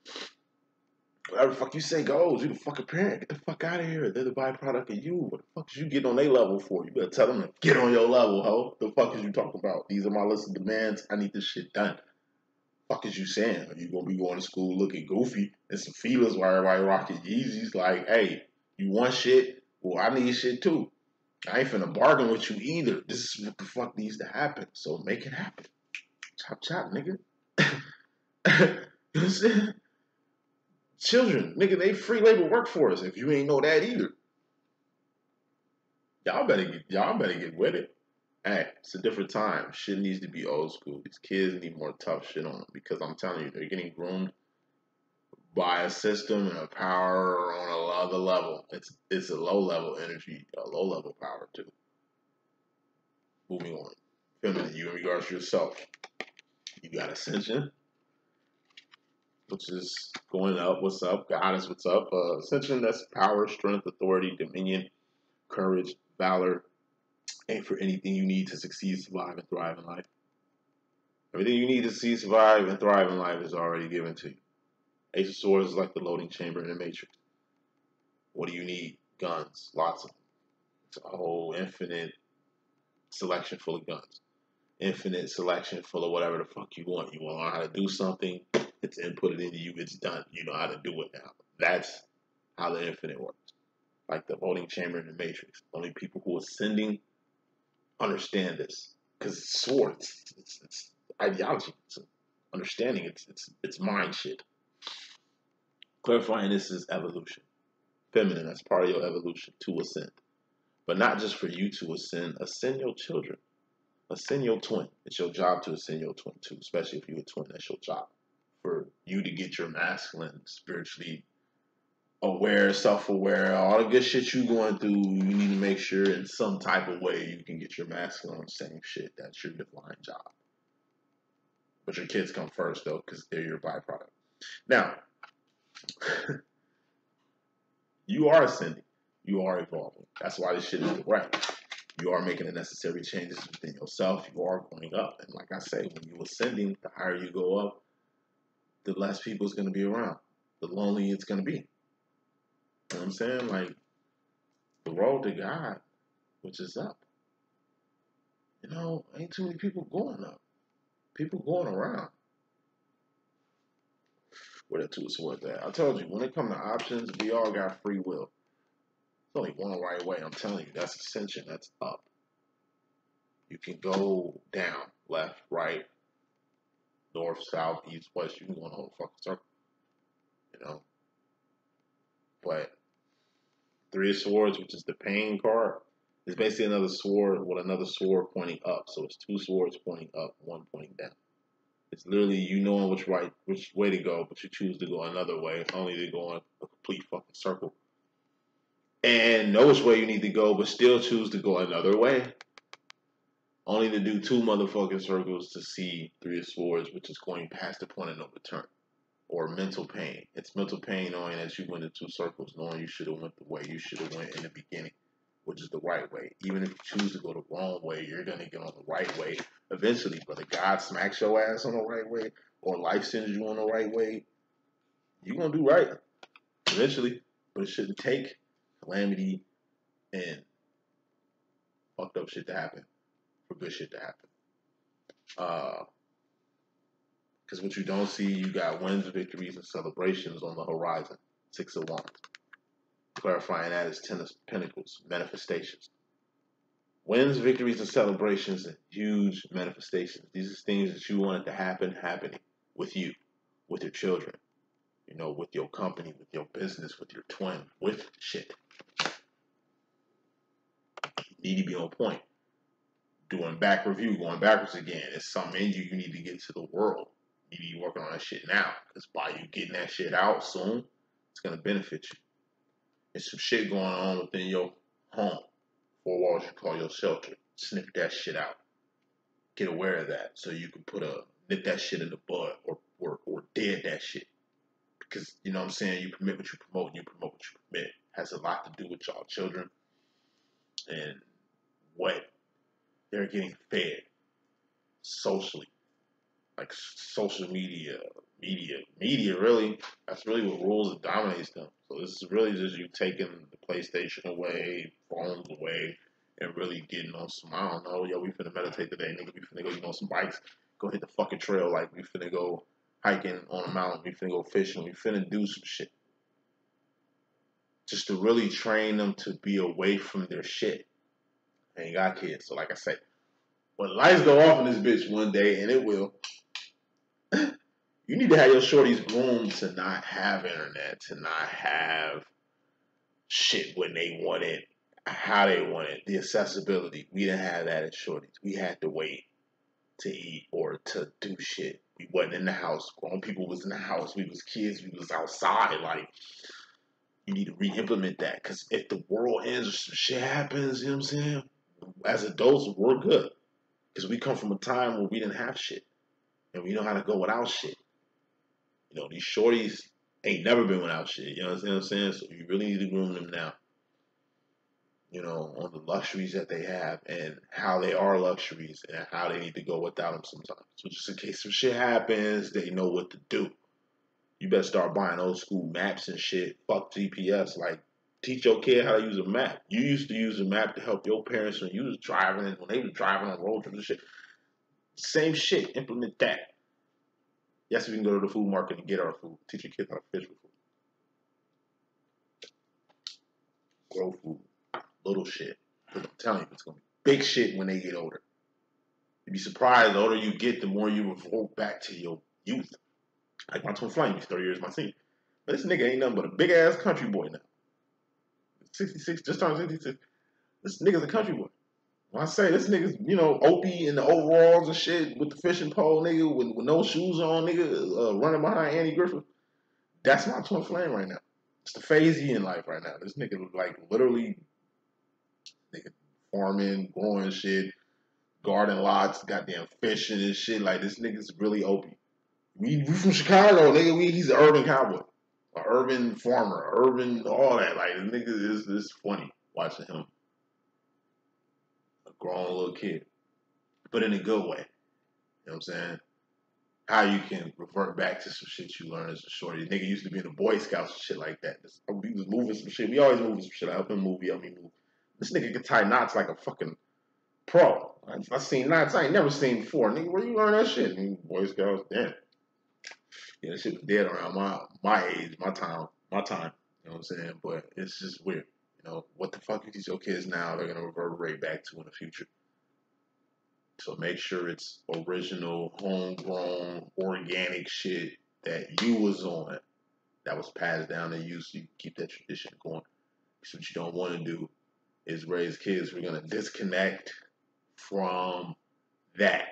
S1: Whatever the fuck you say goes. You the fucking parent. Get the fuck out of here. They're the byproduct of you. What the fuck is you getting on their level for? You better tell them to get on your level, ho. The fuck is you talking about? These are my list of demands. I need this shit done. Fuck is you saying? Are you gonna be going to school looking goofy and some feelers while everybody rocking Yeezys? Like, hey, you want shit? Well, I need shit too. I ain't finna bargain with you either. This is what the fuck needs to happen. So make it happen. Chop chop, nigga. You know what I'm saying? Children, nigga, they free labor workforce. If you ain't know that either, y'all better get with it. Hey, it's a different time. Shit needs to be old school. These kids need more tough shit on them because I'm telling you, they're getting groomed by a system and a power on another level. It's a low level energy, a low level power too. Moving on. Feminine, you in regards to yourself. You got Ascension, which is going up. What's up? Goddess, what's up? Ascension, that's power, strength, authority, dominion, courage, valor, and for anything you need to succeed, survive, and thrive in life. Everything you need to succeed, survive, and thrive in life is already given to you. Ace of Swords is like the loading chamber in the Matrix. What do you need? Guns. Lots of them. It's a whole infinite selection full of guns. Infinite selection full of whatever the fuck you want. You want to learn how to do something, it's inputted into you, it's done. You know how to do it now. That's how the infinite works. Like the loading chamber in the Matrix. Only people who are ascending understand this. Because it's swords. It's ideology. It's understanding. It's mind shit. Clarifying this is evolution. Feminine, that's part of your evolution to ascend. But not just for you to ascend. Ascend your children. Ascend your twin. It's your job to ascend your twin too. Especially if you're a twin, that's your job. For you to get your masculine, spiritually aware, self-aware, all the good shit you going through, you need to make sure in some type of way you can get your masculine on the same shit. That's your divine job. But your kids come first though, because they're your byproduct. Now, you are ascending. You are evolving. That's why this shit is correct. You are making the necessary changes within yourself. You are going up. And like I say, when you're ascending, the higher you go up, the less people is going to be around. The lonelier it's going to be. You know what I'm saying? Like, the road to God, which is up. You know, ain't too many people going up. People going around. Where the two swords at? I told you, when it comes to options, we all got free will. There's only one right way. I'm telling you, that's ascension. That's up. You can go down, left, right, north, south, east, west. You can go in a whole fucking circle. You know? But Three of Swords, which is the pain card, is basically another sword with another sword pointing up. So it's two swords pointing up, one pointing down. It's literally you knowing which way to go, but you choose to go another way, only to go in a complete fucking circle. And know which way you need to go, but still choose to go another way. Only to do two motherfucking circles to see Three of Swords, which is going past the point of no return. Or mental pain. It's mental pain knowing that you went in two circles, knowing you should have went the way you should have went in the beginning, which is the right way. Even if you choose to go the wrong way, you're going to get on the right way eventually. Whether God smacks your ass on the right way or life sends you on the right way, you're going to do right eventually. But it shouldn't take calamity and fucked up shit to happen for good shit to happen. Because what you don't see, you got wins, victories, and celebrations on the horizon. Six of Wands. Clarifying that is Ten of Pentacles, manifestations. Wins, victories, and celebrations, and huge manifestations. These are things that you wanted to happen, happening with you, with your children, you know, with your company, with your business, with your twin, with shit. You need to be on point. Doing back review, going backwards again. It's something in you need to get to the world. You need to be working on that shit now. Because by you getting that shit out soon, it's going to benefit you. There's some shit going on within your home. Four walls you call your shelter. Snip that shit out. Get aware of that so you can nip that shit in the bud or dead that shit. Because, you know what I'm saying, you permit what you promote and you promote what you permit. It has a lot to do with y'all children and what they're getting fed socially. Like social media, really, that's really what rules and dominates them. So this is really just you taking the PlayStation away, phones away, and really getting on some, I don't know, yo, we finna meditate today, nigga, we finna go get on some bikes, go hit the fucking trail, like we finna go hiking on a mountain. We finna go fishing. We finna do some shit. Just to really train them to be away from their shit. I ain't got kids, so like I said, when lights go off in this bitch one day, and it will, you need to have your shorties groomed to not have internet, to not have shit when they want it, how they want it, the accessibility. We didn't have that as shorties. We had to wait to eat or to do shit. We wasn't in the house. Grown people was in the house. We was kids. We was outside. Like, you need to re-implement that. Because if the world ends or some shit happens, you know what I'm saying? As adults, we're good. Because we come from a time where we didn't have shit. And we know how to go without shit. You know, these shorties ain't never been without shit. You know what I'm saying? So you really need to groom them now. You know, on the luxuries that they have and how they are luxuries and how they need to go without them sometimes. So just in case some shit happens, they know what to do. You better start buying old school maps and shit. Fuck GPS. Like, teach your kid how to use a map. You used to use a map to help your parents when you was driving, when they were driving on road trips and shit. Same shit. Implement that. Yes, we can go to the food market and get our food. Teach your kids how to fish with food. Grow food. Little shit. Because I'm telling you, it's going to be big shit when they get older. You'd be surprised, the older you get, the more you revolt back to your youth. Like my twin flame, he's 30 years my senior. But this nigga ain't nothing but a big ass country boy now. 66, just turned 66. This nigga's a country boy. When I say this nigga's, you know, Opie in the overalls and shit with the fishing pole, nigga, with no shoes on, nigga, running behind Andy Griffith. That's my twin flame right now. It's the phase he in life right now. This nigga, like, literally, nigga, farming, growing shit, garden lots, goddamn fishing and shit. Like, this nigga's really Opie. We from Chicago, nigga. He's an urban cowboy, an urban farmer, urban all that. Like, this nigga is funny watching him, a grown little kid, but in a good way. You know what I'm saying? How you can revert back to some shit you learned as a shorty. The nigga used to be in the Boy Scouts and shit like that. We was moving some shit. We always moving some shit. I help him move. He helped me move. This nigga can tie knots like a fucking pro. I seen knots I ain't never seen before. Nigga, where you learn that shit? Boy Scouts, damn. Yeah, that shit was dead around my age, my time. You know what I'm saying? But it's just weird. You know, what the fuck you teach your kids now, they're gonna reverberate back to in the future. So make sure it's original, homegrown, organic shit that you was on, that was passed down to you, so you keep that tradition going. So what you don't want to do is raise kids who are gonna disconnect from that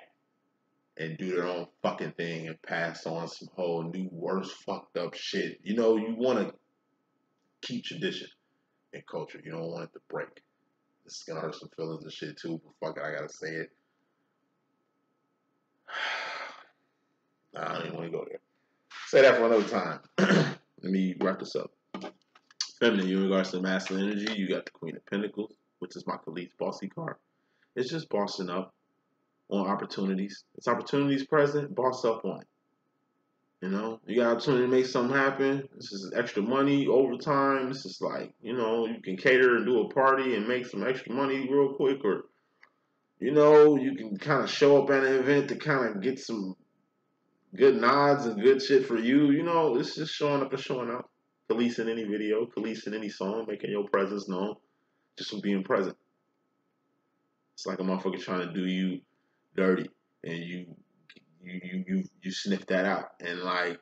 S1: and do their own fucking thing and pass on some whole new, worse, fucked up shit. You know, you want to keep tradition and culture. You don't want it to break. This is gonna hurt some feelings and shit too, but fuck it, I gotta say it. I don't even want to go there. Say that for another time. Let me wrap this up. Feminine, in regards to masculine energy, you got the Queen of Pentacles, which is my Khalid's bossy card. It's just bossing up on opportunities. It's opportunities present, boss up on it. You know, you got opportunity to make something happen. This is extra money, overtime. This is like, you know, you can cater and do a party and make some extra money real quick, or, you know, you can kind of show up at an event to kind of get some good nods and good shit for you. You know, it's just showing up and showing out. Khalees in any video, Khalees in any song, making your presence known just from being present. It's like a motherfucker trying to do you dirty, and you sniff that out, and like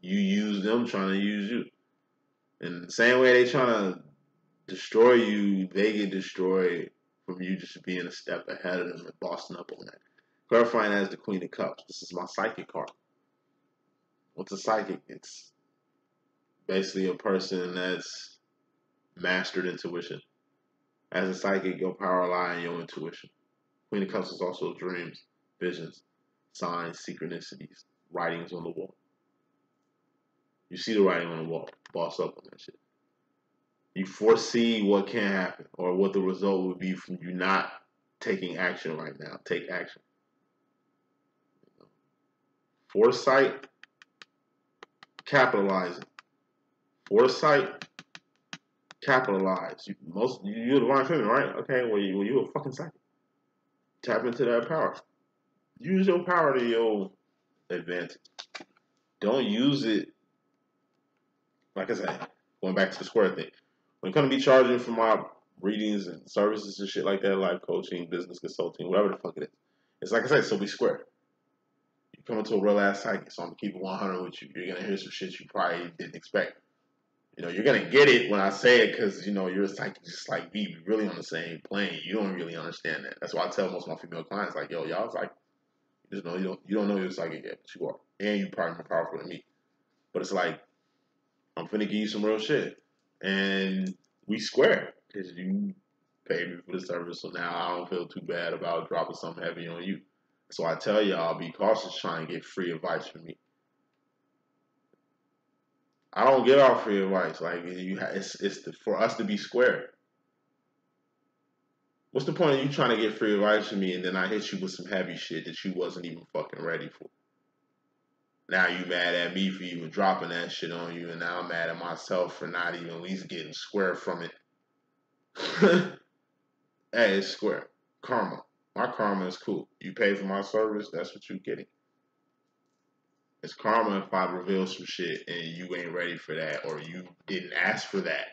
S1: you use them trying to use you. And the same way they trying to destroy you, they get destroyed from you just being a step ahead of them and bossing up on that. Clarifying as the Queen of Cups. This is my psychic card. What's a psychic? It's basically a person that's mastered intuition. As a psychic, your power lies in your intuition. Queen of Cups is also dreams, visions, signs, synchronicities, writings on the wall. You see the writing on the wall. Boss up on that shit. You foresee what can happen or what the result would be from you not taking action right now. Take action. Foresight, capitalizing. Foresight, capitalize. You're the divine feminine, right? Okay, well you're a fucking psychic. Tap into that power. Use your power to your advantage. don't use it. Like I said, going back to the square thing. When it comes to me charging for my readings and services and shit like that, life coaching, business consulting, whatever the fuck it is, it's like I said, so be square. You come into a real ass psychic, so I'm gonna keep it 100 with you. You're gonna hear some shit you probably didn't expect. You know, you're gonna get it when I say it because you know you're a psychic just like me. We're really on the same plane. You don't really understand that. That's why I tell most of my female clients, like, yo, y'all like, just know you don't know you're a psychic yet, but you are, and you probably more powerful than me. But it's like I'm finna give you some real shit, and we square because you paid me for the service. So now I don't feel too bad about dropping something heavy on you. So I tell y'all, be cautious trying to get free advice from me. I don't give out free advice. Like for us to be square. What's the point of you trying to get free advice from me and then I hit you with some heavy shit that you wasn't even fucking ready for? Now you mad at me for even dropping that shit on you, and now I'm mad at myself for not even at least getting square from it. Hey, it's square. Karma. My karma is cool. You pay for my service, that's what you're getting. It's karma if I reveal some shit and you ain't ready for that, or you didn't ask for that,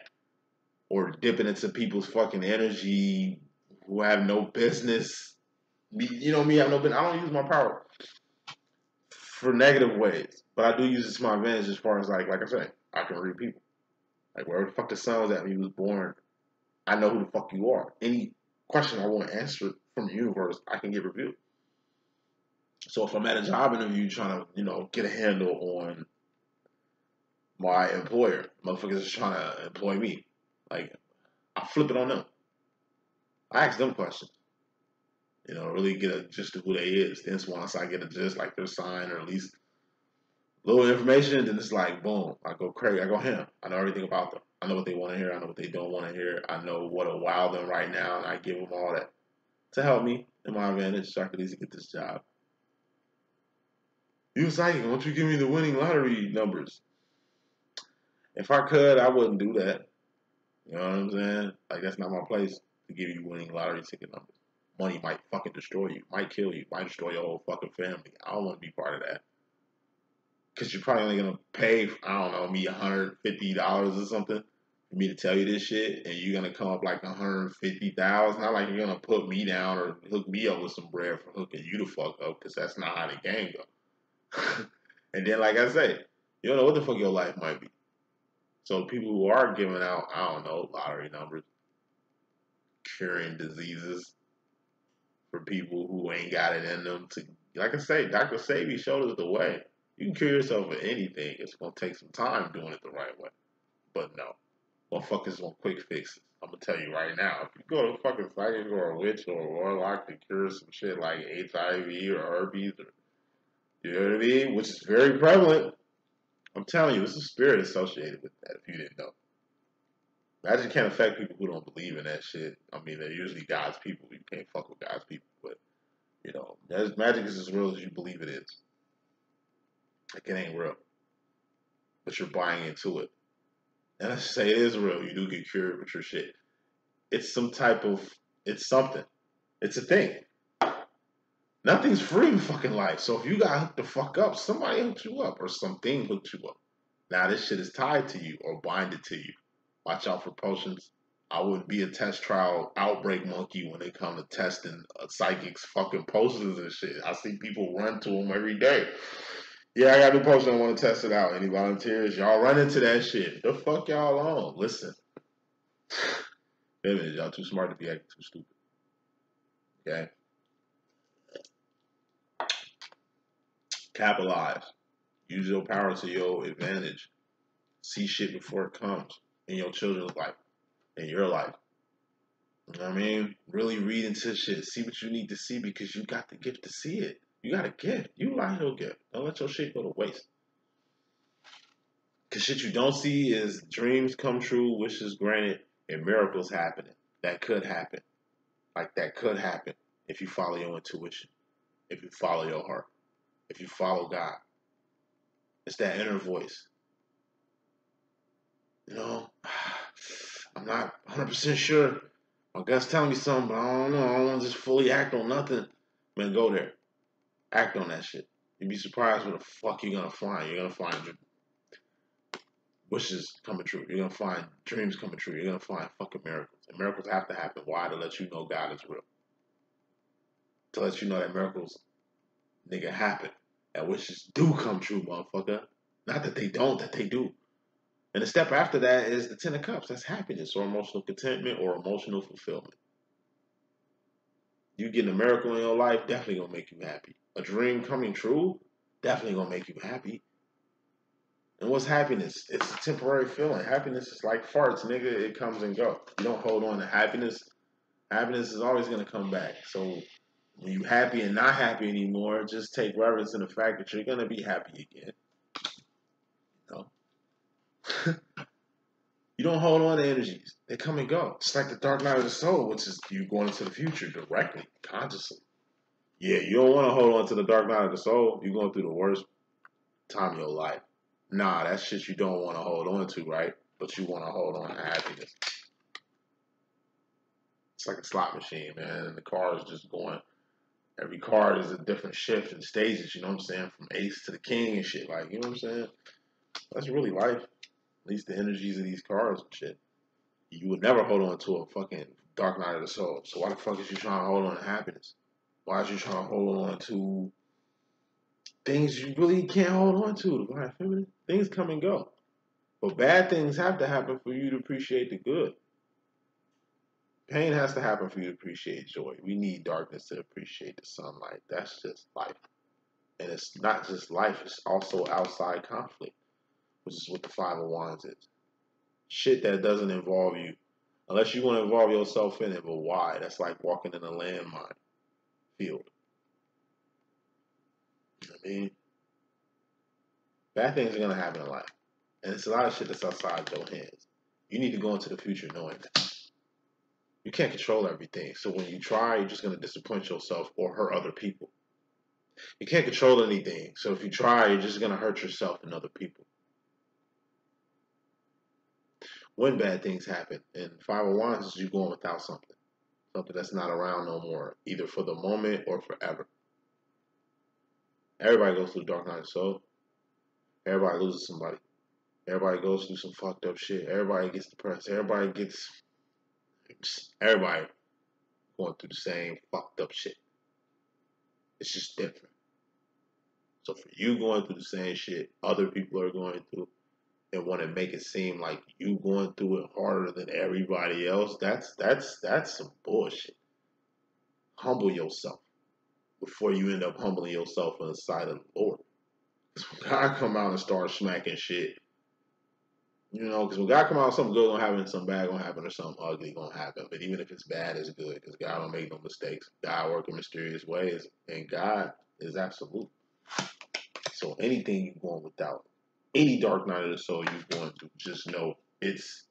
S1: or dipping into people's fucking energy who have no business. You know me, I have no business. I don't use my power for negative ways, but I do use it to my advantage as far as like I said, I can read people. Like wherever the fuck the sun was at when he was born, I know who the fuck you are. Any question I want answered from the universe, I can get reviewed. So if I'm at a job interview trying to, you know, get a handle on my employer, motherfuckers is trying to employ me. Like, I flip it on them. I ask them questions. You know, really get a gist of who they is. Then once I get a gist, like their sign or at least a little information, then it's like, boom, I go crazy. I go ham. I know everything about them. I know what they want to hear. I know what they don't want to hear. I know what'll wow them right now, and I give them all that to help me in my advantage so I could easily get this job. You psychic, why don't you give me the winning lottery numbers? If I could, I wouldn't do that. You know what I'm saying? Like, that's not my place to give you winning lottery ticket numbers. Money might fucking destroy you, might kill you, might destroy your whole fucking family. I don't want to be part of that. Because you're probably only going to pay, I don't know, me $150 or something for me to tell you this shit, and you're going to come up like $150,000. Not like you're going to put me down or hook me up with some bread for hooking you the fuck up, because that's not how the game goes. And then, like I say, you don't know what the fuck your life might be. So people who are giving out, I don't know, lottery numbers, curing diseases for people who ain't got it in them to, like I say, Dr. Sebi showed us the way. You can cure yourself of anything. It's going to take some time doing it the right way. But no, motherfuckers want quick fixes. I'm going to tell you right now, if you go to a fucking psychic or a witch or a warlock to cure some shit like HIV or herpes, or, you know what I mean, which is very prevalent, I'm telling you, there's a spirit associated with that if you didn't know. Magic can't affect people who don't believe in that shit. I mean, they're usually God's people. You can't fuck with God's people. But, you know, magic is as real as you believe it is. Like, it ain't real. But you're buying into it. And let's say it is real. You do get cured with your shit. It's some type of, it's something. It's a thing. Nothing's free in fucking life. So if you got hooked the fuck up, somebody hooked you up or something hooked you up. Now this shit is tied to you or binded to you. Watch out for potions. I wouldn't be a test trial outbreak monkey when it comes to testing psychics fucking potions and shit. I see people run to them every day. Yeah, I got a new potion. I want to test it out. Any volunteers? Y'all run into that shit. The fuck y'all on? Listen. Wait a minute. Y'all too smart to be acting too stupid. Okay? Capitalize. Use your power to your advantage. See shit before it comes in your children's life, in your life. You know what I mean? Really read into shit. See what you need to see because you got the gift to see it. You got a gift. You like your gift. Don't let your shit go to waste. Because shit you don't see is dreams come true, wishes granted, and miracles happening. That could happen. Like that could happen if you follow your intuition. If you follow your heart. If you follow God. It's that inner voice. You know? I'm not 100% sure. My gut's telling me something, but I don't know. I don't want to just fully act on nothing. Man, go there. Act on that shit. You'd be surprised what the fuck you're gonna find. You're gonna find wishes coming true. You're gonna find dreams coming true. You're gonna find fucking miracles. And miracles have to happen. Why? To let you know God is real. To let you know that miracles, nigga, happen. That wishes do come true, motherfucker. Not that they don't, that they do. And the step after that is the Ten of Cups. That's happiness or emotional contentment or emotional fulfillment. You getting a miracle in your life, definitely gonna make you happy. A dream coming true, definitely gonna make you happy. And what's happiness? It's a temporary feeling. Happiness is like farts, nigga. It comes and goes. You don't hold on to happiness. Happiness is always gonna come back. So when you happy and not happy anymore, just take reverence in the fact that you're gonna be happy again. You know? You don't hold on to energies. They come and go. It's like the dark night of the soul, which is you going into the future directly, consciously. Yeah, you don't want to hold on to the dark night of the soul. You're going through the worst time of your life. Nah, that shit you don't want to hold on to, right? But you want to hold on to happiness. It's like a slot machine, man. And the car is just going. Every card is a different shift and stages, you know what I'm saying? From ace to the king and shit. Like, you know what I'm saying? That's really life. At least the energies of these cards and shit. You would never hold on to a fucking dark night of the soul. So why the fuck is you trying to hold on to happiness? Why is you trying to hold on to things you really can't hold on to? Divine feminine. Things come and go. But bad things have to happen for you to appreciate the good. Pain has to happen for you to appreciate joy. We need darkness to appreciate the sunlight. That's just life. And it's not just life, it's also outside conflict, which is what the Five of Wands is. Shit that doesn't involve you. Unless you want to involve yourself in it, but why? That's like walking in a landmine field. You know what I mean? Bad things are going to happen in life. And it's a lot of shit that's outside your hands. You need to go into the future knowing that. You can't control everything. So when you try, you're just going to disappoint yourself or hurt other people. You can't control anything. So if you try, you're just going to hurt yourself and other people. When bad things happen, and Five of Wands is you going without something. Something that's not around no more, either for the moment or forever. Everybody goes through dark night of soul. Everybody loses somebody. Everybody goes through some fucked up shit. Everybody gets depressed. Everybody going through the same fucked up shit. It's just different. So for you going through the same shit other people are going through and want to make it seem like you going through it harder than everybody else, that's some bullshit. Humble yourself before you end up humbling yourself on the side of the Lord. Because when God come out and start smacking shit, you know, because when God come out, something good gonna happen, something bad gonna happen, or something ugly gonna happen. But even if it's bad, it's good, because God don't make no mistakes. God work in mysterious ways, and God is absolute. So anything you're going without, any dark night of the soul you're going through, just know it's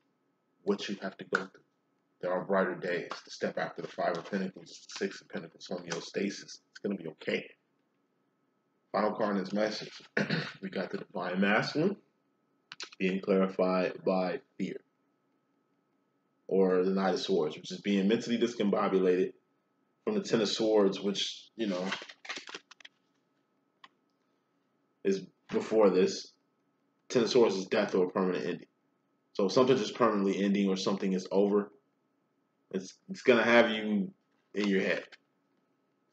S1: what you have to go through. There are brighter days. The step after the Five of Pentacles, the Six of Pentacles, homeostasis. It's gonna be okay. Final card in this message, we got the Divine Masculine being clarified by fear, or the Knight of Swords, which is being mentally discombobulated from the Ten of Swords, which, you know, is before this. Ten of Swords is death or a permanent ending. So if something's just permanently ending or something is over, it's gonna have you in your head.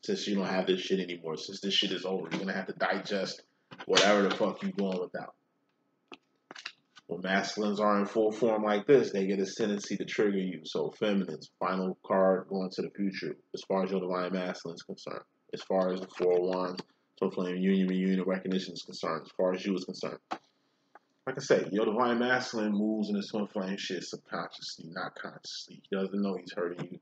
S1: Since you don't have this shit anymore, since this shit is over, you're gonna have to digest whatever the fuck you going without. When masculines are in full form like this, they get a tendency to trigger you. So feminines, final card going to the future as far as your divine masculine is concerned. As far as the Four of Wands, twin flame union, reunion, recognition is concerned. As far as you is concerned. Like I say, your divine masculine moves in the twin flame shit subconsciously, not consciously. He doesn't know he's hurting you.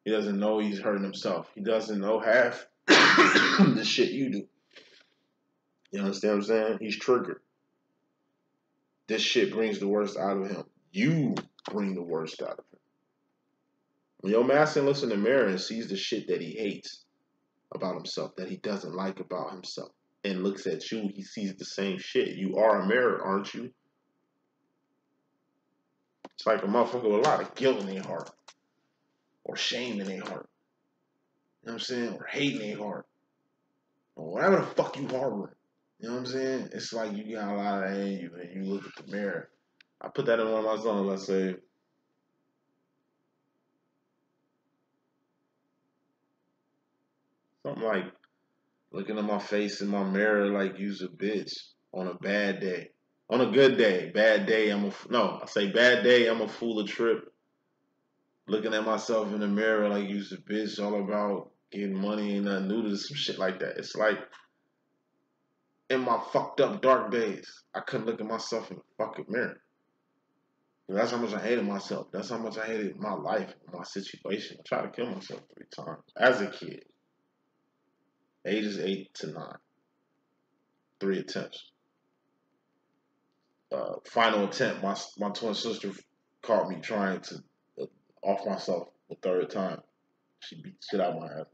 S1: He doesn't know he's hurting himself. He doesn't know half the shit you do. You understand what I'm saying? He's triggered. This shit brings the worst out of him. You bring the worst out of him. When your masculine looks in the mirror and sees the shit that he hates about himself, that he doesn't like about himself, and looks at you, he sees the same shit. You are a mirror, aren't you? It's like a motherfucker with a lot of guilt in their heart. Or shame in their heart. You know what I'm saying? Or hate in their heart. or whatever the fuck you harboring. You know what I'm saying? It's like you got a lot of that in you, and you look at the mirror. I put that in one of my songs. I say, something like, looking at my face in my mirror like you's a bitch on a bad day. On a good day, bad day, I say bad day, I'm a fool of trip. Looking at myself in the mirror like you's a bitch, all about getting money and nothing new to some shit like that. It's like, in my fucked up dark days, I couldn't look at myself in the fucking mirror. That's how much I hated myself. That's how much I hated my life, my situation. I tried to kill myself 3 times as a kid, ages 8 to 9, 3 attempts. Final attempt, my twin sister caught me trying to off myself the 3rd time. She beat the shit out of my ass.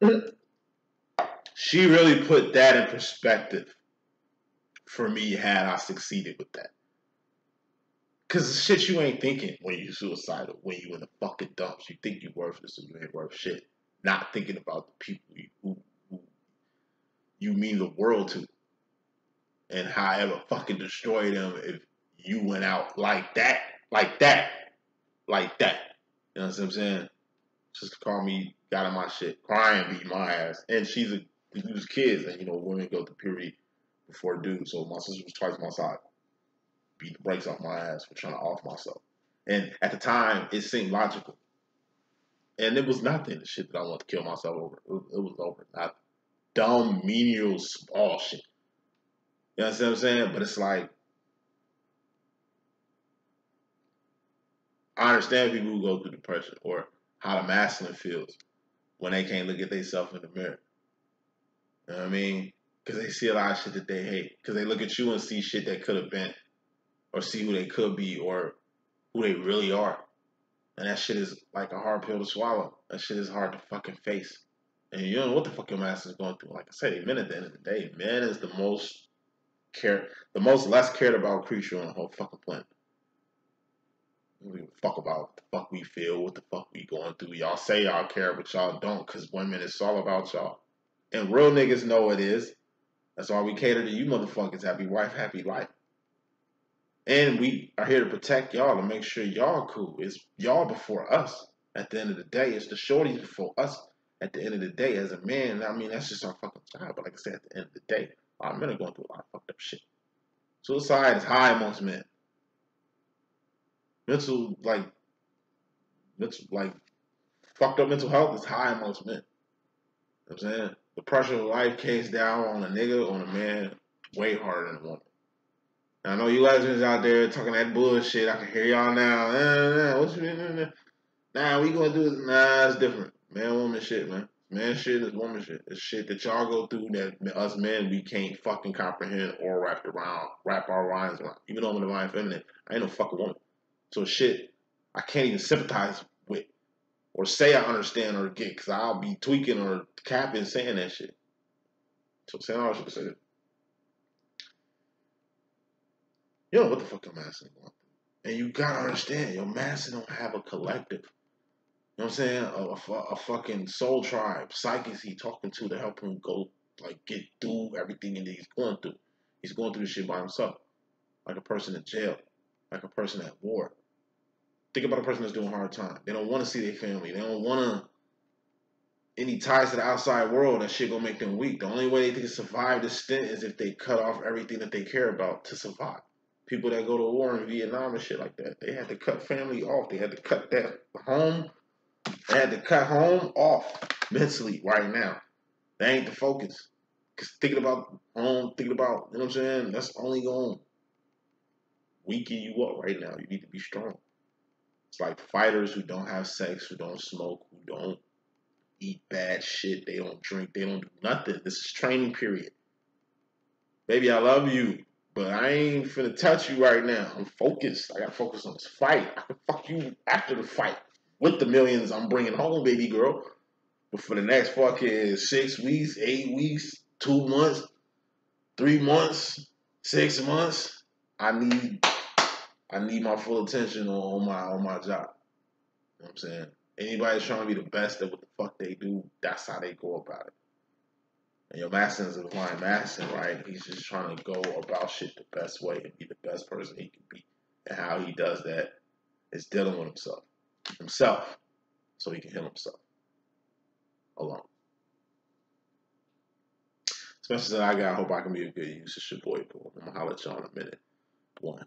S1: Like, she really put that in perspective for me had I succeeded with that. Cause shit you ain't thinking when you suicidal, when you in the fucking dumps. You think you worthless or you ain't worth shit. Not thinking about the people who you mean the world to. And how I ever fucking destroy them if you went out like that, like that, like that. You know what I'm saying? Sister called me, got in my shit, crying, beat my ass. And we was kids, and women go through puberty before dudes. So my sister was twice my size. Beat the brakes off my ass for trying to off myself. And at the time, it seemed logical. And it was nothing, the shit that I wanted to kill myself over. It was over. Not dumb, menial, small shit. You know what I'm saying? But it's like, I understand people who go through depression or how the masculine feels when they can't look at themselves in the mirror. You know what I mean? Because they see a lot of shit that they hate. Because they look at you and see shit that could have been, or see who they could be, or who they really are. And that shit is like a hard pill to swallow. That shit is hard to fucking face. And you don't know what the fuck your master is going through. Like I said, men at the end of the day, man is the most less cared about creature on the whole fucking planet. We don't fuck about what the fuck we feel, what the fuck we going through. Y'all say y'all care, but y'all don't, because women, it's all about y'all. And real niggas know it is. That's why we cater to you motherfuckers. Happy wife, happy life. And we are here to protect y'all and make sure y'all cool. It's y'all before us. At the end of the day, it's the shorties before us. At the end of the day, as a man, I mean, that's just our fucking job. But like I said, at the end of the day, a lot of men are going through a lot of fucked up shit. Suicide is high amongst men. Mental, fucked up mental health is high amongst men. You know what I'm saying? The pressure of life case down on a nigga, on a man, way harder than a woman. Now, I know you lesbians out there talking that bullshit. I can hear y'all now. What you mean? Nah, we gonna do it. Nah, it's different. Man, woman shit, man. Man shit is woman shit. It's shit that y'all go through that us men, we can't fucking comprehend or wrap our minds around. Even though I'm a divine feminine, I ain't no fucking woman. So shit, I can't even sympathize with or say I understand or get, because I'll be tweaking or capping saying that shit. So saying all I should say. You know what the fuck your master want. And you gotta understand, your master don't have a collective. You know what I'm saying? A fucking soul tribe, psychics he talking to help him go, get through everything that he's going through. He's going through this shit by himself. Like a person in jail. Like a person at war. Think about a person that's doing hard time. They don't want to see their family. They don't want any ties to the outside world. That shit gonna make them weak. The only way they can survive this stint is if they cut off everything that they care about to survive. People that go to war in Vietnam and shit like that, they had to cut family off. They had to cut that home. They had to cut home off mentally right now. That ain't the focus. Because thinking about home, you know what I'm saying? That's only going to weaken you up right now. You need to be strong. It's like fighters who don't have sex, who don't smoke, who don't eat bad shit, they don't drink, they don't do nothing. This is training period. Baby, I love you, but I ain't finna touch you right now. I'm focused. I gotta focus on this fight. I can fuck you after the fight with the millions I'm bringing home, baby girl. But for the next fucking 6 weeks, 8 weeks, 2 months, 3 months, 6 months, I need my full attention on my job. You know what I'm saying? Anybody's trying to be the best at what the fuck they do, that's how they go about it. And your masculine is a divine masculine, right? He's just trying to go about shit the best way and be the best person he can be. And how he does that is dealing with himself, so he can heal himself alone. Especially that I hope I can be a good use. It's your boy, Boom. I'm gonna holler at y'all in a minute. One.